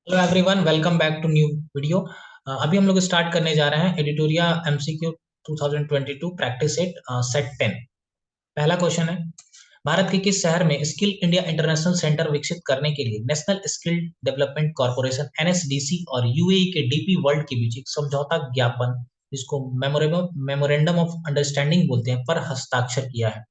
Hello everyone, welcome back to new video. अभी हम लोग स्टार्ट करने जा रहे हैं editorial MCQ 2022 practice set set 10। पहला क्वेश्चन है, भारत के किस शहर में स्किल इंडिया इंटरनेशनल सेंटर विकसित करने के लिए national skill development corporation NSDC और यूएई के डीपी वर्ल्ड के बीच एक समझौता ज्ञापन, जिसको मेमोरेंडम ऑफ अंडरस्टैंडिंग बोलते हैं, पर हस्ताक्षर किया है?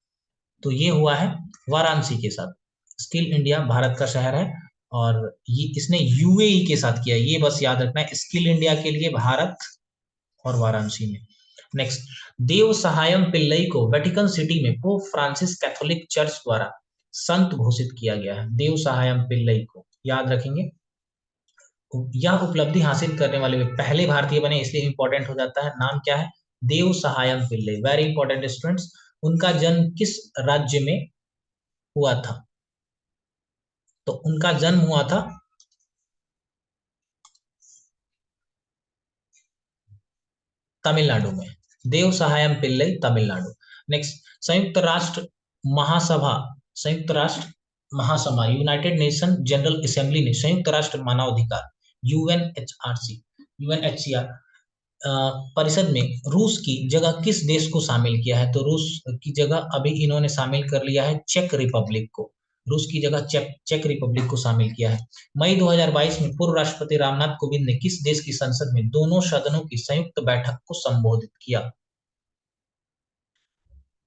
तो ये हुआ है वाराणसी के साथ। स्किल इंडिया भारत का शहर है और ये इसने यूएई के साथ किया। ये बस याद रखना है, स्किल इंडिया के लिए भारत और वाराणसी में। नेक्स्ट, देव सहायम पिल्लई को वेटिकन सिटी में पोप फ्रांसिस कैथोलिक चर्च द्वारा संत घोषित किया गया है। देव सहायम पिल्लई को याद रखेंगे। यह उपलब्धि हासिल करने वाले वे पहले भारतीय बने, इसलिए इंपॉर्टेंट हो जाता है। नाम क्या है? Dev Sahayam Pillai. Very important students. उनका जन्म किस राज्य में हुआ था? तो उनका जन्म हुआ था तमिलनाडु में। देव सहायम पिल्लई, तमिलनाडु। नेक्स्ट, महासभा संयुक्त राष्ट्र महासभा यूनाइटेड नेशन जनरल असेंबली ने संयुक्त राष्ट्र मानवाधिकार यूएनएचआरसी यूएनएचसीआर परिषद में रूस की जगह किस देश को शामिल किया है? तो रूस की जगह अभी इन्होंने शामिल कर लिया है चेक रिपब्लिक को। रूस की जगह चेक रिपब्लिक को शामिल किया है। मई 2022 में पूर्व राष्ट्रपति रामनाथ कोविंद ने किस देश की संसद में दोनों सदनों की संयुक्त बैठक को संबोधित किया?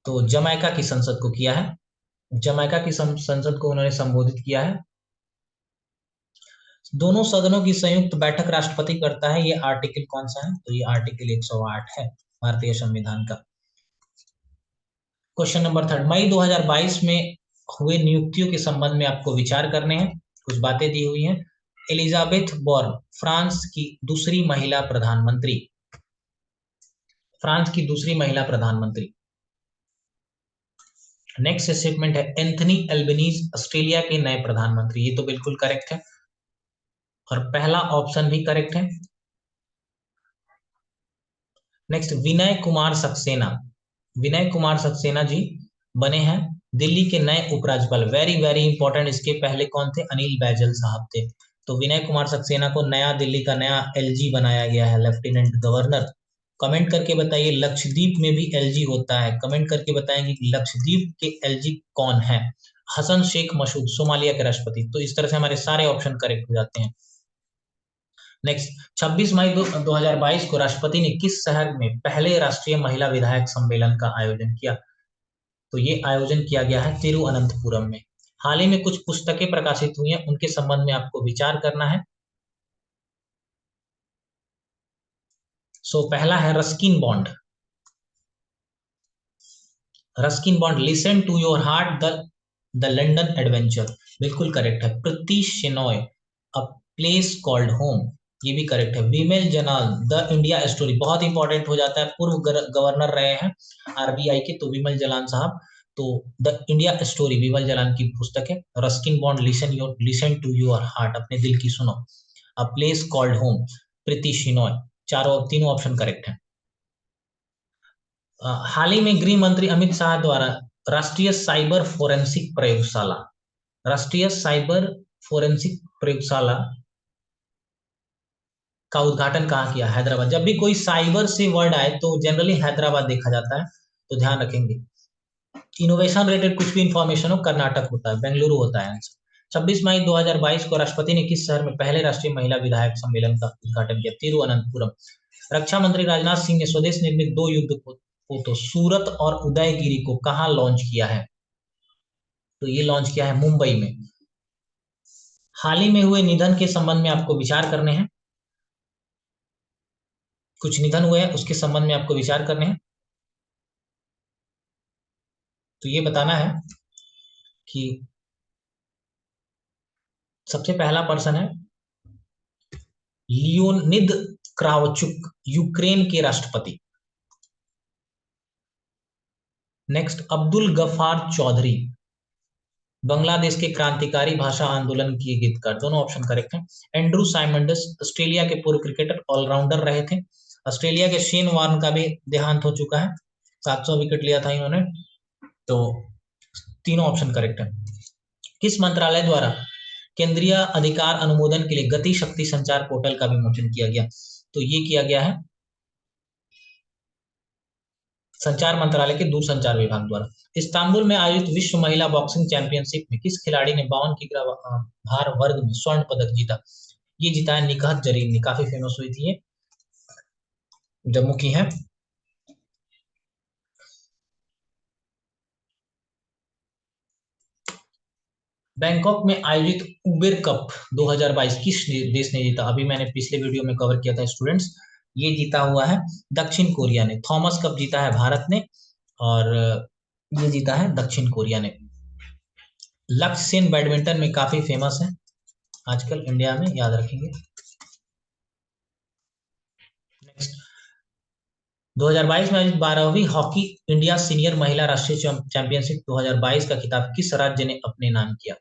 तो जमैका की संसद को किया है। जमैका की संसद को उन्होंने संबोधित किया है। दोनों सदनों की संयुक्त बैठक राष्ट्रपति करता है। ये आर्टिकल कौन सा है? तो ये आर्टिकल 108 है भारतीय संविधान का। क्वेश्चन नंबर थर्ड, मई 2022 में हुए नियुक्तियों के संबंध में आपको विचार करने हैं। कुछ बातें दी हुई हैं। एलिजाबेथ बोर्न फ्रांस की दूसरी महिला प्रधानमंत्री। फ्रांस की दूसरी महिला प्रधानमंत्री। नेक्स्ट स्टेटमेंट है, एंथनी एल्बनीज ऑस्ट्रेलिया के नए प्रधानमंत्री। ये तो बिल्कुल करेक्ट है और पहला ऑप्शन भी करेक्ट है। नेक्स्ट, विनय कुमार सक्सेना। विनय कुमार सक्सेना जी बने हैं दिल्ली के नए उपराज्यपाल। Very very important. इसके पहले कौन थे? अनिल बैजल साहब थे। तो विनय कुमार सक्सेना को नया दिल्ली का नया एलजी बनाया गया है, लेफ्टिनेंट गवर्नर। कमेंट करके बताइए, लक्षद्वीप में भी एलजी होता है। कमेंट करके बताएंगे कि लक्षद्वीप के एलजी कौन है? हसन शेख मसूद, सोमालिया के राष्ट्रपति। तो इस तरह से हमारे सारे ऑप्शन करेक्ट हो जाते हैं। नेक्स्ट, 26 मई 2022 को राष्ट्रपति ने किस शहर में पहले राष्ट्रीय महिला विधायक सम्मेलन का आयोजन किया? तो ये आयोजन किया गया है तिरुवनंतपुरम में। हाल ही में कुछ पुस्तकें प्रकाशित हुई हैं, उनके संबंध में आपको विचार करना है। पहला है Ruskin Bond. Ruskin Bond, listen to your heart, the London adventure. बिल्कुल करेक्ट है। Preeti Shenoy, a place called home. ये भी करेक्ट है। Vimal Jalal, the India story. बहुत इंपॉर्टेंट हो जाता है, पूर्व गवर्नर रहे हैं आरबीआई के, तो विमल जलान साहब। तो the India story Vimal Jalan की पुस्तक है। Ruskin Bond, listen to your heart, अपने दिल की सुनो। A place called home, Preeti Shenoy. तीनों ऑप्शन करेक्ट है। हाल ही में गृह मंत्री अमित शाह द्वारा राष्ट्रीय साइबर फोरेंसिक प्रयोगशाला राष्ट्रीय साइबर फोरेंसिक प्रयोगशाला का उद्घाटन कहाँ किया? हैदराबाद। जब भी कोई साइबर से वर्ड आए तो जनरली हैदराबाद देखा जाता है, तो ध्यान रखेंगे। इनोवेशन रिलेटेड कुछ भी इंफॉर्मेशन हो, कर्नाटक होता है, बेंगलुरु होता है आंसर। 26 मई 2022 को राष्ट्रपति ने किस शहर में पहले राष्ट्रीय महिला विधायक सम्मेलन का उद्घाटन किया? तिरुवनंतपुरम। रक्षा मंत्री राजनाथ सिंह ने स्वदेश निर्मित दो युद्ध पोतों सूरत और उदयगिरी को कहाँ लॉन्च किया है? तो ये लॉन्च किया है मुंबई में। हाल ही में हुए निधन के संबंध में आपको विचार करने हैं। कुछ निधन हुए हैं, उसके संबंध में आपको विचार करने हैं। तो ये बताना है कि सबसे पहला पर्सन है लियोनिद क्रावचुक, यूक्रेन के राष्ट्रपति। नेक्स्ट, अब्दुल गफार चौधरी, बांग्लादेश के क्रांतिकारी भाषा आंदोलन के गीतकार। दोनों ऑप्शन करेक्ट हैं। एंड्रू साइमंडस, ऑस्ट्रेलिया के पूर्व क्रिकेटर, ऑलराउंडर रहे थे। ऑस्ट्रेलिया के शेन वार्न का भी देहांत हो चुका है, 700 विकेट लिया था इन्होंने। तो तीनों ऑप्शन करेक्ट है। किस मंत्रालय द्वारा केंद्रीय अधिकार अनुमोदन के लिए गति शक्ति संचार पोर्टल का विमोचन किया गया। तो ये किया गया है संचार मंत्रालय के दूरसंचार विभाग द्वारा। इस्तांबुल में आयोजित विश्व महिला बॉक्सिंग चैंपियनशिप में किस खिलाड़ी ने 52 किलो भार वर्ग में स्वर्ण पदक जीता? ये जीता है निकहत जरीन ने, काफी फेमस हुई थी ये, जम्मू की है। बैंकॉक में आयोजित उबेर कप 2022 किस देश ने जीता? अभी मैंने पिछले वीडियो में कवर किया था स्टूडेंट्स, ये जीता हुआ है दक्षिण कोरिया ने। थॉमस कप जीता है भारत ने और ये जीता है दक्षिण कोरिया ने। लक्ष्य सेन बैडमिंटन में काफी फेमस है आजकल इंडिया में, याद रखेंगे। नेक्स्ट 2022 में आयोजित 12वीं हॉकी इंडिया सीनियर महिला राष्ट्रीय चैंपियनशिप 2022 का खिताब किस राज्य ने अपने नाम किया?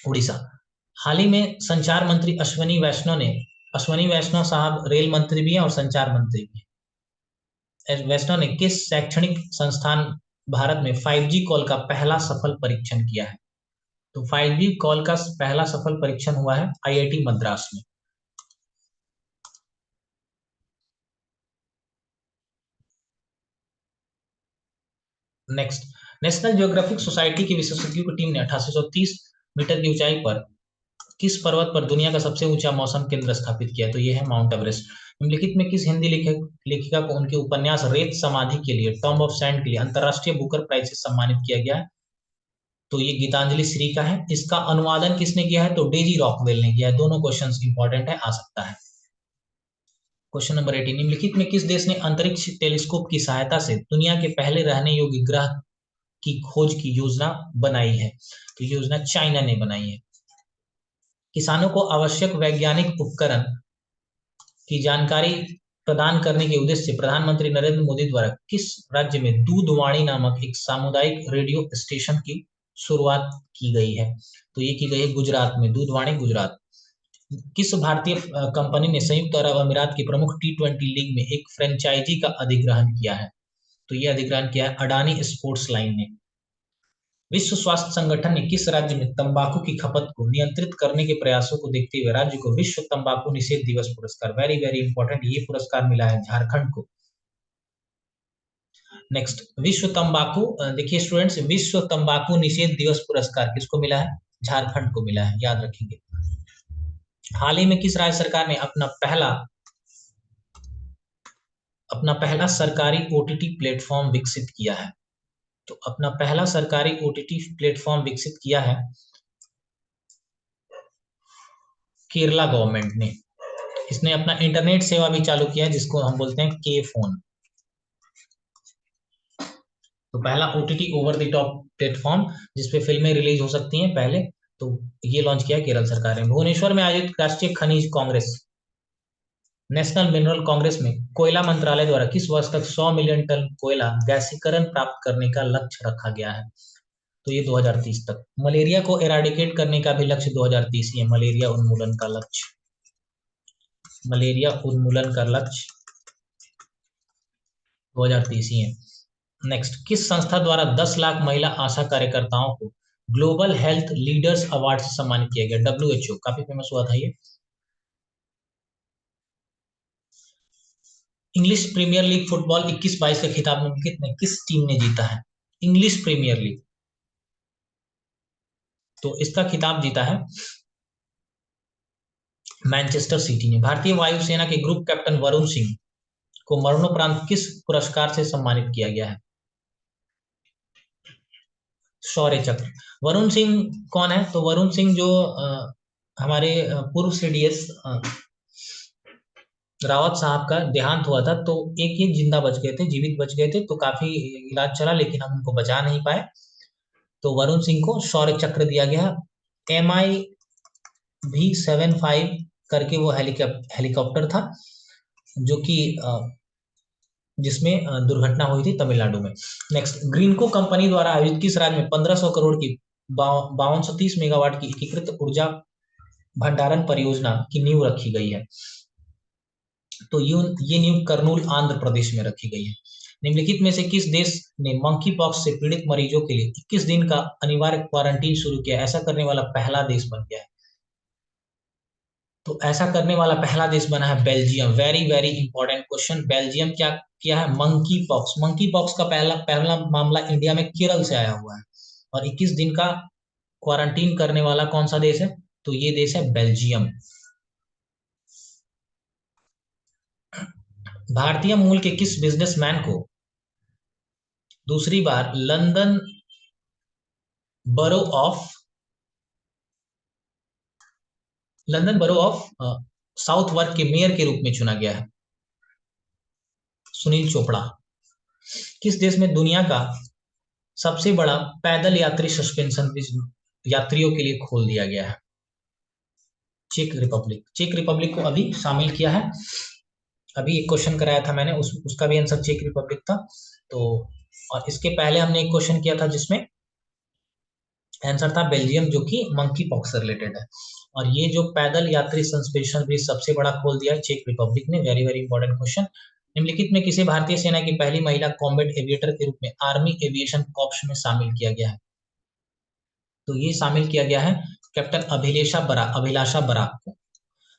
उड़ीसा। हाल ही में संचार मंत्री अश्वनी वैष्णव साहब रेल मंत्री भी हैं और संचार मंत्री भी हैं। वैष्णव ने किस शैक्षणिक संस्थान भारत में 5G कॉल का पहला सफल परीक्षण किया है? तो 5G कॉल का पहला सफल परीक्षण हुआ है IIT मद्रास में। नेक्स्ट, नेशनल ज्योग्राफिक सोसाइटी की विशेषज्ञों की टीम ने 8830 मीटर की ऊंचाई पर किस पर्वत पर दुनिया का सबसे ऊंचा मौसम केंद्र स्थापित किया? तो यह है माउंट एवरेस्ट। निम्नलिखित में किस हिंदी लेखिका को उनके उपन्यास रेत समाधि के लिए, टॉम्ब ऑफ सैंड के लिए अंतरराष्ट्रीय बुकर प्राइज से सम्मानित किया गया है? तो ये गीतांजलि श्री का है। इसका अनुवादन किसने किया है? तो डेजी रॉकवेल ने किया है। दोनों क्वेश्चन इंपॉर्टेंट है, आ सकता है। क्वेश्चन नंबर 18, निम्नलिखित में किस देश ने अंतरिक्ष टेलीस्कोप की सहायता से दुनिया के पहले रहने योग्य ग्रह की खोज की योजना बनाई है? तो योजना चाइना ने बनाई है। किसानों को आवश्यक वैज्ञानिक उपकरण की जानकारी प्रदान करने के उद्देश्य से प्रधानमंत्री नरेंद्र मोदी द्वारा किस राज्य में दूधवाणी नामक एक सामुदायिक रेडियो स्टेशन की शुरुआत की गई है? तो ये की गई है गुजरात में, दूधवाणी गुजरात। किस भारतीय कंपनी ने संयुक्त अरब अमीरात की प्रमुख T20 लीग में एक फ्रेंचाइजी का अधिग्रहण किया है? तो ये अधिग्रहण किया है अडानी स्पोर्ट्स लाइन ने। विश्व स्वास्थ्य संगठन ने किस राज्य में तंबाकू की खपत को नियंत्रित करने के प्रयासों को देखते हुए राज्य को विश्व तंबाकू निषेध दिवस पुरस्कार, वेरी वेरी इंपॉर्टेंट, ये पुरस्कार मिला है झारखंड को। नेक्स्ट, विश्व तंबाकू, देखिए स्टूडेंट्स, विश्व तंबाकू निषेध दिवस पुरस्कार किसको मिला है? झारखंड को मिला है, याद रखेंगे। हाल ही में किस राज्य सरकार ने अपना पहला सरकारी OTT प्लेटफॉर्म विकसित किया है? तो अपना पहला सरकारी OTT प्लेटफॉर्म विकसित किया है केरला गवर्नमेंट ने। इसने अपना इंटरनेट सेवा भी चालू किया है जिसको हम बोलते हैं के फोन। तो पहला OTT over the top platform जिसपे फिल्में रिलीज हो सकती हैं पहले, तो ये लॉन्च किया केरल सरकार ने। भुवनेश्वर में आयोजित राष्ट्रीय खनिज कांग्रेस, नेशनल मिनरल कांग्रेस में कोयला मंत्रालय द्वारा किस वर्ष तक 100 मिलियन टन कोयला गैसीकरण प्राप्त करने का लक्ष्य रखा गया है? तो ये 2030 तक। मलेरिया को एराडिकेट करने का भी लक्ष्य 2030 ही है, मलेरिया उन्मूलन का लक्ष्य, मलेरिया उन्मूलन का लक्ष्य 2030 ही है। नेक्स्ट, किस संस्था द्वारा 10 लाख महिला आशा कार्यकर्ताओं को ग्लोबल हेल्थ लीडर्स अवार्ड से सम्मानित किया गया? WHO, काफी फेमस हुआ था ये। इंग्लिश प्रीमियर लीग फुटबॉल 21-22 का खिताब निम्नलिखित में किस टीम ने जीता है? इंग्लिश प्रीमियर लीग, तो इसका खिताब जीता है मैनचेस्टर सिटी ने। भारतीय वायुसेना के ग्रुप कैप्टन वरुण सिंह को मरणोपरांत किस पुरस्कार से सम्मानित किया गया है? शौर्य चक्र। वरुण सिंह कौन है? तो वरुण सिंह जो हमारे पूर्व CDS रावत साहब का देहांत हुआ था, तो एक ये जिंदा बच गए थे, जीवित बच गए थे, तो काफी इलाज चला लेकिन हम उनको बचा नहीं पाए। तो वरुण सिंह को शौर्य चक्र दिया गया। MIV-75 करके वो हेलीकॉप्टर था जो कि जिसमें दुर्घटना हुई थी तमिलनाडु में। नेक्स्ट, ग्रीनको कंपनी द्वारा आयोजित किस राज्य में 1500 करोड़ की 5230 मेगावाट की एकीकृत ऊर्जा भंडारण परियोजना की नींव रखी गई है? तो ये नींव कर्नूल आंध्र प्रदेश में रखी गई है। निम्नलिखित में से किस देश ने मंकी पॉक्स से पीड़ित मरीजों के लिए 21 दिन का अनिवार्य क्वारंटीन शुरू किया? ऐसा करने वाला पहला देश बन गया है। तो ऐसा करने वाला पहला देश बना है Belgium. Very very important question. Belgium क्या किया है? Monkey pox. मंकी पॉक्स का पहला पहला मामला इंडिया में केरल से आया हुआ है और 21 दिन का क्वारंटीन करने वाला कौन सा देश है? तो ये देश है बेल्जियम। भारतीय मूल के किस बिजनेसमैन को दूसरी बार बरो ऑफ लंदन बरो ऑफ साउथ वर्क के मेयर के रूप में चुना गया है? सुनील चोपड़ा। किस देश में दुनिया का सबसे बड़ा पैदल यात्री सस्पेंशन ब्रिज यात्रियों के लिए खोल दिया गया है? Check Republic. चेक रिपब्लिक को अभी शामिल किया है। अभी एक क्वेश्चन कराया था मैंने, उसका भी आंसर चेक रिपब्लिक था। तो और इसके पहले हमने एक क्वेश्चन किया था जिसमें आंसर था बेल्जियम, जो कि मंकी पॉक्स से रिलेटेड है। और ये जो पैदल यात्री सस्पेंशन ब्रिज सबसे बड़ा खोल दिया है चेक रिपब्लिक ने। Very very important question. निम्नलिखित में किसे भारतीय सेना की पहली महिला कॉम्बैट एविएटर के रूप में आर्मी एविएशन कॉर्प्स में शामिल किया गया है? तो ये शामिल किया गया है कैप्टन अभिलाषा बराक को।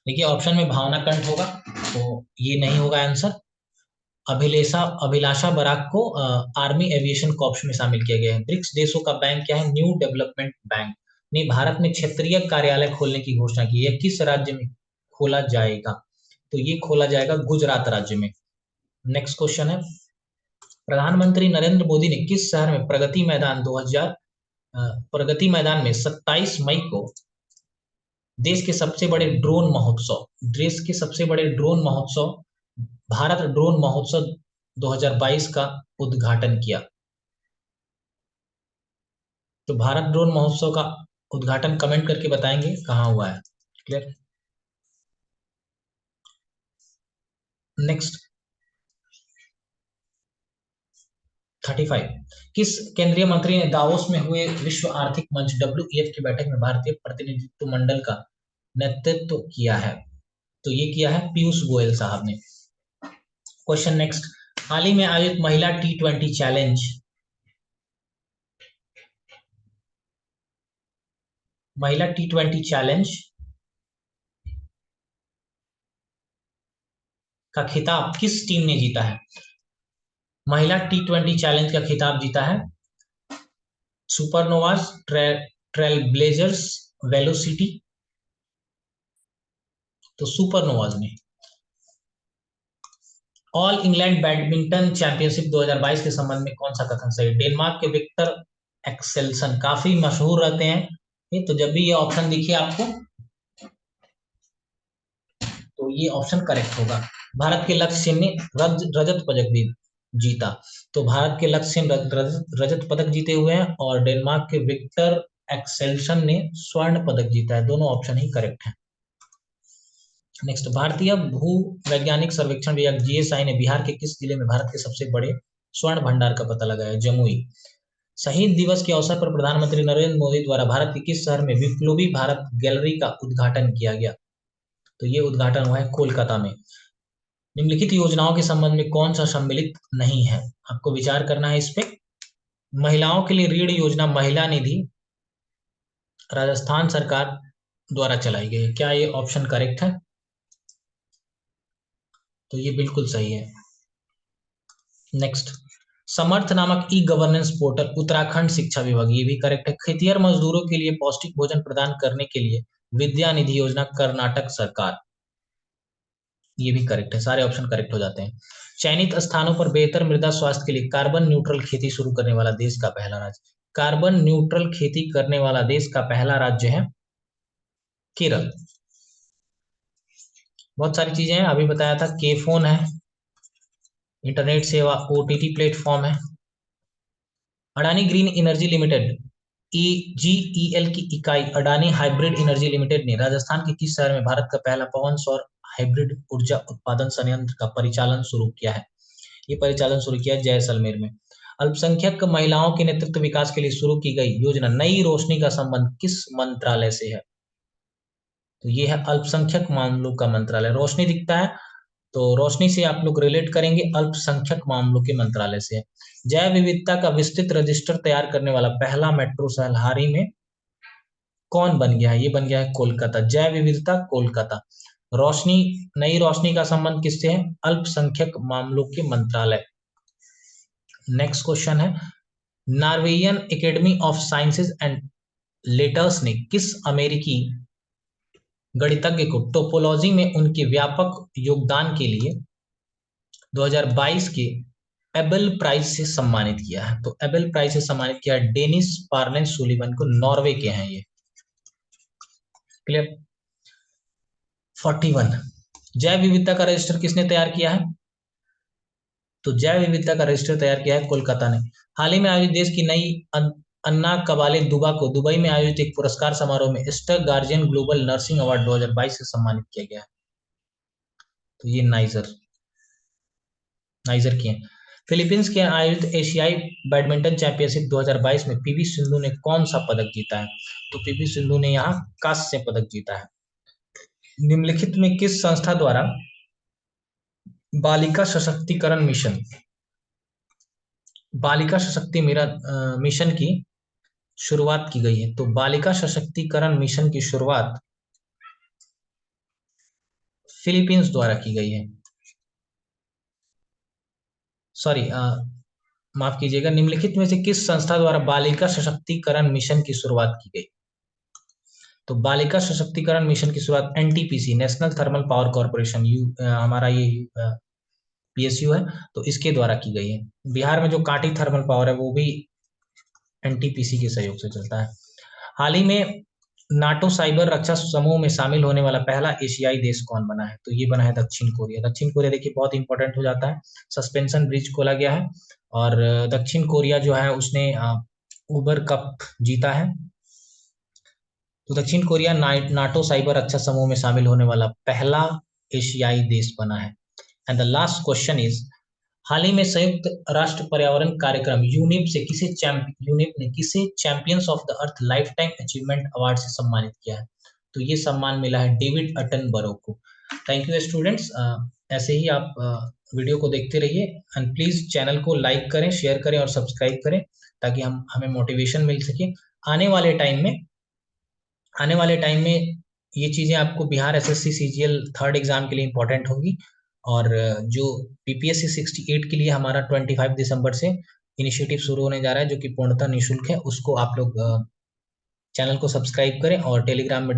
देखिए ऑप्शन में भावना कंठ होगा तो ये नहीं होगा आंसर। अभिलाषा बराक को आर्मी एविएशन कॉर्प्स में शामिल किया गया है। ब्रिक्स देशों का बैंक क्या है? न्यू डेवलपमेंट बैंक ने भारत में क्षेत्रीय कार्यालय खोलने की घोषणा की है। किस राज्य में खोला जाएगा? तो ये खोला जाएगा गुजरात राज्य में। नेक्स्ट क्वेश्चन है, प्रधानमंत्री नरेंद्र मोदी ने किस शहर में प्रगति मैदान में 27 मई को देश के सबसे बड़े ड्रोन महोत्सव भारत ड्रोन महोत्सव 2022 का उद्घाटन किया? तो भारत ड्रोन महोत्सव का उद्घाटन कमेंट करके बताएंगे कहाँ हुआ है। क्लियर। नेक्स्ट 35, किस केंद्रीय मंत्री ने दावोस में हुए विश्व आर्थिक मंच WEF की बैठक में भारतीय प्रतिनिधित्व मंडल का नेतृत्व किया है? तो ये किया है पीयूष गोयल साहब ने। क्वेश्चन नेक्स्ट, हाल ही में आयोजित महिला T20 चैलेंज का खिताब किस टीम ने जीता है? महिला T20 चैलेंज का खिताब जीता है सुपरनोवाज, ट्रेल ब्लेजर्स, वेलोसिटी। तो सुपरनोवाज ने। ऑल इंग्लैंड बैडमिंटन चैंपियनशिप 2022 के संबंध में कौन सा कथन सही? डेनमार्क के विक्टर एक्सेल्सन काफी मशहूर रहते हैं ये, तो जब भी ये ऑप्शन दिखे आपको तो ये ऑप्शन करेक्ट होगा। भारत के लक्ष्य सेन ने रजत पदक भी जीता। तो भारत के लक्ष्य सेन रजत पदक जीते हुए हैं और डेनमार्क के विक्टर एक्सेल्सन ने स्वर्ण पदक जीता है। दोनों ऑप्शन ही करेक्ट है। नेक्स्ट, भारतीय भू वैज्ञानिक सर्वेक्षण विभाग GSI ने बिहार के किस जिले में भारत के सबसे बड़े स्वर्ण भंडार का पता लगाया? जमुई। शहीद दिवस के अवसर पर प्रधानमंत्री नरेंद्र मोदी द्वारा भारत के किस शहर में विप्लवी भारत गैलरी का उद्घाटन किया गया? तो ये उद्घाटन हुआ है कोलकाता में। निम्नलिखित योजनाओं के संबंध में कौन सा सम्मिलित नहीं है? आपको विचार करना है इस पे। महिलाओं के लिए ऋण योजना महिला निधि राजस्थान सरकार द्वारा चलाई गई है। क्या ये ऑप्शन करेक्ट है? तो ये बिल्कुल सही है। नेक्स्ट, समर्थ नामक ई-गवर्नेंस पोर्टल उत्तराखंड शिक्षा विभाग, ये भी करेक्ट है। खेतिहर मजदूरों के लिए पौष्टिक भोजन प्रदान करने के लिए विद्या निधि योजना कर्नाटक सरकार, ये भी करेक्ट है। सारे ऑप्शन करेक्ट हो जाते हैं। चयनित स्थानों पर बेहतर मृदा स्वास्थ्य के लिए कार्बन न्यूट्रल खेती शुरू करने वाला देश का पहला राज्य? कार्बन न्यूट्रल खेती करने वाला देश का पहला राज्य है केरल। बहुत सारी चीजें हैं, अभी बताया था। के फोन है, इंटरनेट सेवा, OTT प्लेटफॉर्म है। Adani green energy limited AGEL की इकाई अडानी हाइब्रिड एनर्जी लिमिटेड ने राजस्थान के किस शहर में भारत का पहला पवन सौर हाइब्रिड ऊर्जा उत्पादन संयंत्र का परिचालन शुरू किया है? ये परिचालन शुरू किया है जैसलमेर में। अल्पसंख्यक महिलाओं के नेतृत्व विकास के लिए शुरू की गई योजना नई रोशनी का संबंध किस मंत्रालय से है? तो ये है अल्पसंख्यक मामलों का मंत्रालय। रोशनी दिखता है तो रोशनी से आप लोग रिलेट करेंगे अल्पसंख्यक मामलों के मंत्रालय से। जैव विविधता का विस्तृत रजिस्टर तैयार करने वाला पहला मेट्रो शहर हाल ही में कौन बन गया है? ये बन गया है कोलकाता। जैव विविधता कोलकाता। रोशनी, नई रोशनी का संबंध किससे है? अल्पसंख्यक मामलों के मंत्रालय। नेक्स्ट क्वेश्चन है, Norwegian academy of sciences and letters ने किस अमेरिकी गणितज्ञ को टोपोलॉजी में उनके व्यापक योगदान के लिए 2022 के एबेल प्राइज से सम्मानित किया है? तो एबेल प्राइज से सम्मानित किया है डेनिस पार्नेस सुलिवन को, नॉर्वे के हैं ये। क्लियर। 41, जैव विविधता का रजिस्टर किसने तैयार किया है? तो जैव विविधता का रजिस्टर तैयार किया है कोलकाता ने। हाल ही में आयोजित देश की नई अन्ना कबाले दुबा को दुबई में आयोजित एक पुरस्कार समारोह में star guardian global nursing award 2022 से सम्मानित किया गया है। तो ये नाइजर की है। फिलीपींस के आयोजित एशियाई बैडमिंटन चैंपियनशिप 2022 में पीवी सिंधु ने कौन सा पदक जीता है? तो पीवी सिंधु ने यहाँ कांस्य पदक जीता है। निम्नलिखित में किस संस्था द्वारा बालिका सशक्तिकरण मिशन मिशन की शुरुआत की गई है? तो बालिका सशक्तिकरण मिशन की शुरुआत फिलीपींस द्वारा की गई है। सॉरी, माफ कीजिएगा, निम्नलिखित में से किस संस्था द्वारा बालिका सशक्तिकरण मिशन की शुरुआत की गई? तो बालिका सशक्तिकरण मिशन की शुरुआत NTPC, national thermal power corporation, हमारा ये पीएसयू है, तो इसके द्वारा की गई है। बिहार में जो काटी थर्मल पावर है वो भी एनटीपीसी के सहयोग से चलता है। हाल ही में नाटो साइबर रक्षा समूह में शामिल होने वाला पहला एशियाई देश कौन बना है? तो ये बना है दक्षिण कोरिया। दक्षिण कोरिया देखिए बहुत इंपॉर्टेंट हो जाता है। सस्पेंशन ब्रिज खोला गया है और दक्षिण कोरिया जो है उसने उबर कप जीता है। तो दक्षिण कोरिया नाटो साइबर रक्षा समूह में शामिल होने वाला पहला एशियाई देश बना है। And the last question is, हाल ही में संयुक्त राष्ट्र पर्यावरण कार्यक्रम यूनिप ने किसे champions of the earth lifetime achievement award से सम्मानित किया है? तो ये सम्मान मिला है डेविड अटनबरो को। Thank you students. ऐसे ही आप वीडियो को देखते रहिए एंड प्लीज चैनल को लाइक करें, शेयर करें और सब्सक्राइब करें ताकि हमें मोटिवेशन मिल सके। आने वाले टाइम में ये चीज़ें आपको Bihar SSC CGL third exam के लिए इंपॉर्टेंट होगी। और जो पीपीएससी 68 के लिए हमारा 25 दिसंबर से इनिशिएटिव शुरू होने जा रहा है जो कि पूर्णतः निःशुल्क है, उसको आप लोग चैनल को सब्सक्राइब करें और टेलीग्राम में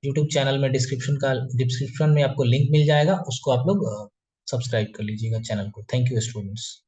यूट्यूब चैनल में डिस्क्रिप्शन में आपको लिंक मिल जाएगा, उसको आप लोग सब्सक्राइब कर लीजिएगा चैनल को। Thank you students.